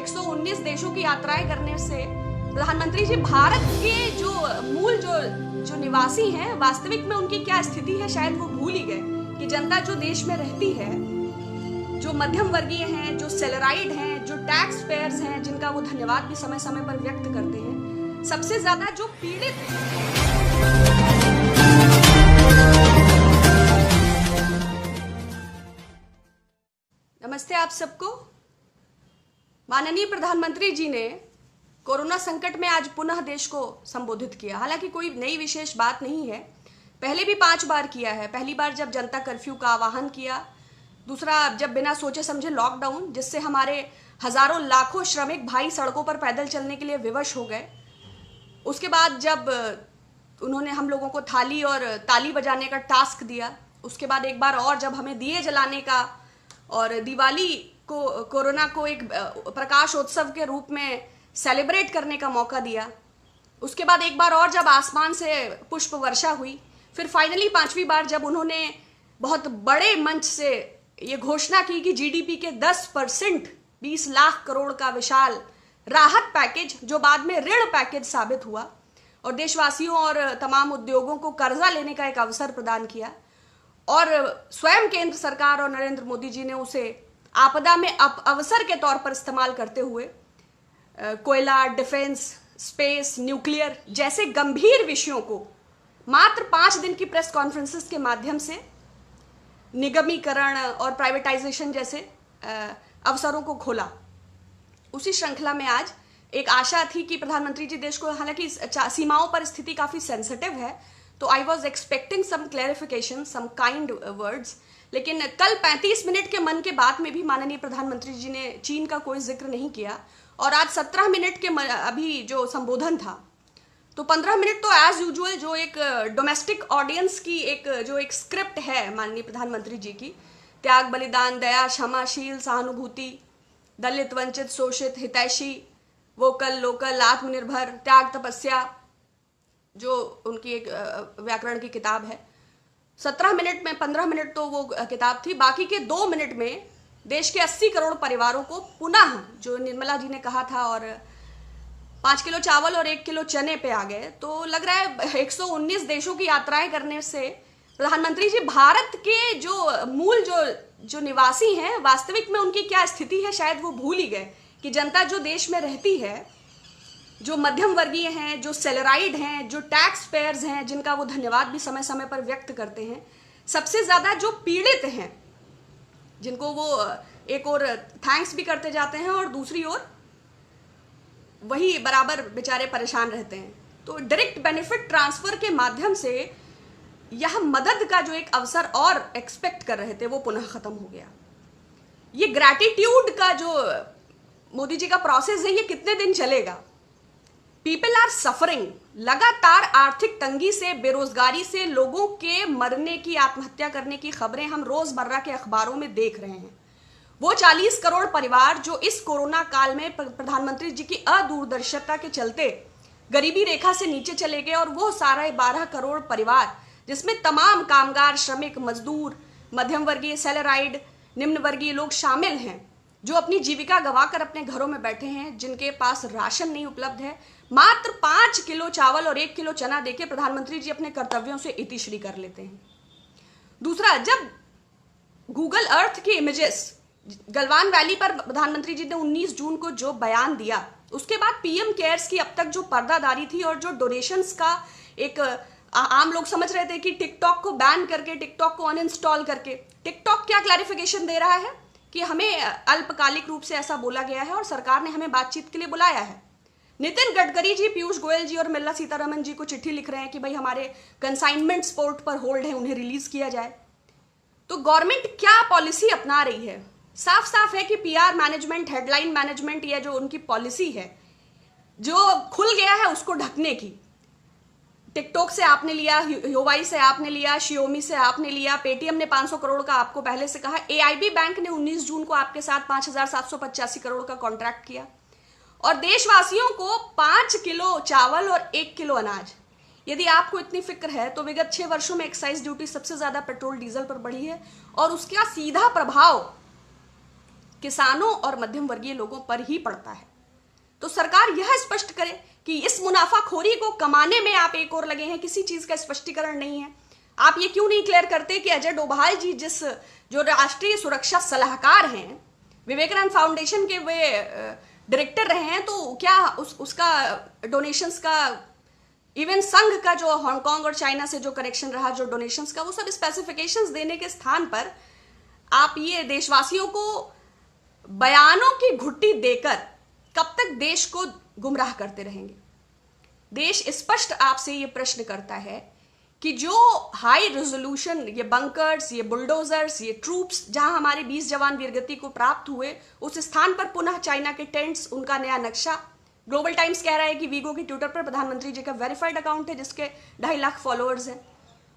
119 देशों की यात्राएं करने से प्रधानमंत्री जी भारत के जो मूल जो निवासी हैं वास्तविक में उनकी क्या स्थिति है शायद वो भूल ही गए कि जनता जो देश में रहती है, जो मध्यम वर्गीय हैं, जो सैलराइड हैं, जो टैक्स पेयर्स हैं, जिनका वो धन्यवाद भी समय समय पर व्यक्त करते हैं, सबसे ज्यादा जो पीड़ित नमस्ते आप सबको। माननीय प्रधानमंत्री जी ने कोरोना संकट में आज पुनः देश को संबोधित किया। हालांकि कोई नई विशेष बात नहीं है, पहले भी 5 बार किया है। पहली बार जब जनता कर्फ्यू का आह्वान किया, दूसरा जब बिना सोचे समझे लॉकडाउन, जिससे हमारे हजारों लाखों श्रमिक भाई सड़कों पर पैदल चलने के लिए विवश हो गए। उसके बाद जब उन्होंने हम लोगों को थाली और ताली बजाने का टास्क दिया, उसके बाद एक बार और जब हमें दिए जलाने का और दिवाली को कोरोना को एक प्रकाश उत्सव के रूप में सेलिब्रेट करने का मौका दिया, उसके बाद एक बार और जब आसमान से पुष्प वर्षा हुई, फिर फाइनली 5वीं बार जब उन्होंने बहुत बड़े मंच से ये घोषणा की कि जीडीपी के 10% 20 लाख करोड़ का विशाल राहत पैकेज, जो बाद में ऋण पैकेज साबित हुआ और देशवासियों और तमाम उद्योगों को कर्जा लेने का एक अवसर प्रदान किया। और स्वयं केंद्र सरकार और नरेंद्र मोदी जी ने उसे आपदा में अवसर के तौर पर इस्तेमाल करते हुए कोयला, डिफेंस, स्पेस, न्यूक्लियर जैसे गंभीर विषयों को मात्र 5 दिन की प्रेस कॉन्फ्रेंसेस के माध्यम से निगमीकरण और प्राइवेटाइजेशन जैसे अवसरों को खोला। उसी श्रृंखला में आज एक आशा थी कि प्रधानमंत्री जी देश को, हालांकि सीमाओं पर स्थिति काफी सेंसिटिव है, तो I was expecting some clarification, some kind words, लेकिन कल 35 मिनट के मन की बात में भी माननीय प्रधानमंत्री जी ने चीन का कोई जिक्र नहीं किया। और आज 17 मिनट के अभी जो संबोधन था, तो 15 मिनट तो एज यूजुअल जो एक डोमेस्टिक ऑडियंस की एक स्क्रिप्ट है माननीय प्रधानमंत्री जी की, त्याग, बलिदान, दया, क्षमाशील, सहानुभूति, दलित, वंचित, शोषित, हितैषी, वोकल, लोकल, आत्मनिर्भर, त्याग, तपस्या, जो उनकी एक व्याकरण की किताब है। 17 मिनट में 15 मिनट तो वो किताब थी, बाकी के 2 मिनट में देश के 80 करोड़ परिवारों को पुनः, जो निर्मला जी ने कहा था, और 5 किलो चावल और 1 किलो चने पे आ गए। तो लग रहा है 119 देशों की यात्राएं करने से प्रधानमंत्री जी भारत के जो मूल जो निवासी हैं वास्तविक में उनकी क्या स्थिति है शायद वो भूल ही गए कि जनता जो देश में रहती है, जो मध्यम वर्गीय हैं, जो सैलराइड हैं, जो टैक्स पेयर्स हैं, जिनका वो धन्यवाद भी समय समय पर व्यक्त करते हैं, सबसे ज्यादा जो पीड़ित हैं, जिनको वो एक और थैंक्स भी करते जाते हैं और दूसरी ओर वही बराबर बेचारे परेशान रहते हैं। तो डायरेक्ट बेनिफिट ट्रांसफर के माध्यम से यह मदद का जो एक अवसर और एक्सपेक्ट कर रहे थे वो पुनः खत्म हो गया। ये ग्रैटिट्यूड का जो मोदी जी का प्रोसेस है, ये कितने दिन चलेगा? People are suffering. लगातार आर्थिक तंगी से, बेरोजगारी से लोगों के मरने की, आत्महत्या करने की खबरें हम रोजमर्रा के अखबारों में देख रहे हैं। वो 40 करोड़ परिवार जो इस कोरोना काल में प्रधानमंत्री जी की अदूरदर्शिता के चलते गरीबी रेखा से नीचे चले गए, और वो सारा 12 करोड़ परिवार जिसमें तमाम कामगार, श्रमिक, मजदूर, मध्यम वर्गीय, सैलराइड, निम्न वर्गीय लोग शामिल हैं, जो अपनी जीविका गंवाकर अपने घरों में बैठे हैं, जिनके पास राशन नहीं उपलब्ध है। मात्र 5 किलो चावल और 1 किलो चना देके प्रधानमंत्री जी अपने कर्तव्यों से इतिश्री कर लेते हैं। दूसरा, जब गूगल अर्थ की इमेजेस गलवान वैली पर प्रधानमंत्री जी ने 19 जून को जो बयान दिया, उसके बाद पीएम केयर्स की अब तक जो पर्दादारी थी और जो डोनेशंस का एक, आम लोग समझ रहे थे कि टिकटॉक को बैन करके, टिकटॉक को अनइंस्टॉल करके, टिकटॉक क्या क्लैरिफिकेशन दे रहा है कि हमें अल्पकालिक रूप से ऐसा बोला गया है और सरकार ने हमें बातचीत के लिए बुलाया है। नितिन गडकरी जी, पीयूष गोयल जी और निर्मला सीतारमण जी को चिट्ठी लिख रहे हैं कि भाई हमारे कंसाइनमेंट पोर्ट पर होल्ड है, उन्हें रिलीज किया जाए। तो गवर्नमेंट क्या पॉलिसी अपना रही है? साफ साफ है कि पीआर मैनेजमेंट, हेडलाइन मैनेजमेंट, या जो उनकी पॉलिसी है जो खुल गया है उसको ढकने की। टिकटॉक से आपने लिया, ह्यूवाई से आपने लिया, शियोमी से आपने लिया, पेटीएम ने 500 करोड़ का आपको पहले से कहा, एआईबी बैंक ने 19 जून को आपके साथ 5,785 करोड़ का कॉन्ट्रैक्ट किया, और देशवासियों को 5 किलो चावल और 1 किलो अनाज। यदि आपको इतनी फिक्र है तो विगत 6 वर्षों में एक्साइज ड्यूटी सबसे ज्यादा पेट्रोल डीजल पर बढ़ी है, और उसका सीधा प्रभाव किसानों और मध्यम वर्गीय लोगों पर ही पड़ता है। तो सरकार यह स्पष्ट करे कि इस मुनाफाखोरी को कमाने में आप एक और लगे हैं, किसी चीज का स्पष्टीकरण नहीं है। आप ये क्यों नहीं क्लियर करते कि अजय डोभाल जी जो राष्ट्रीय सुरक्षा सलाहकार हैं, विवेकानंद फाउंडेशन के वे डायरेक्टर रहे हैं, तो क्या उसका डोनेशंस का, इवन संघ का जो हांगकांग और चाइना से जो कनेक्शन रहा, जो डोनेशंस का, वो सब स्पेसिफिकेशंस देने के स्थान पर आप ये देशवासियों को बयानों की घुट्टी देकर कब तक देश को गुमराह करते रहेंगे? देश स्पष्ट आपसे ये प्रश्न करता है कि जो हाई रेजोल्यूशन, ये बंकर्स, ये बुलडोजर्स, ये ट्रूप्स, जहां हमारे 20 जवान वीरगति को प्राप्त हुए, उस स्थान पर पुनः चाइना के टेंट्स, उनका नया नक्शा। ग्लोबल टाइम्स कह रहा है कि वीगो के ट्विटर पर प्रधानमंत्री जी का वेरीफाइड अकाउंट है जिसके 2.5 लाख फॉलोअर्स हैं।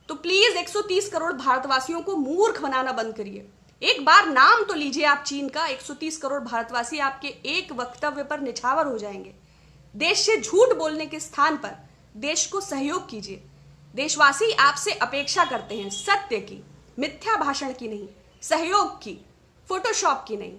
तो प्लीज 130 करोड़ भारतवासियों को मूर्ख बनाना बंद करिए। एक बार नाम तो लीजिए आप चीन का। 130 करोड़ भारतवासी आपके एक वक्तव्य पर निछावर हो जाएंगे। देश से झूठ बोलने के स्थान पर देश को सहयोग कीजिए। देशवासी आपसे अपेक्षा करते हैं सत्य की, मिथ्या भाषण की नहीं, सहयोग की, फोटोशॉप की नहीं।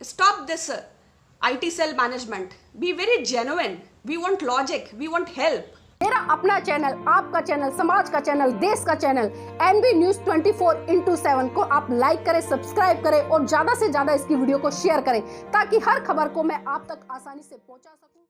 Stop this IT cell management, be very genuine. We want logic, we want help. मेरा अपना चैनल, आपका चैनल, समाज का चैनल, देश का चैनल NB न्यूज 24/7 को आप लाइक करें, सब्सक्राइब करें और ज्यादा से ज्यादा इसकी वीडियो को शेयर करें ताकि हर खबर को मैं आप तक आसानी से पहुंचा सकूं।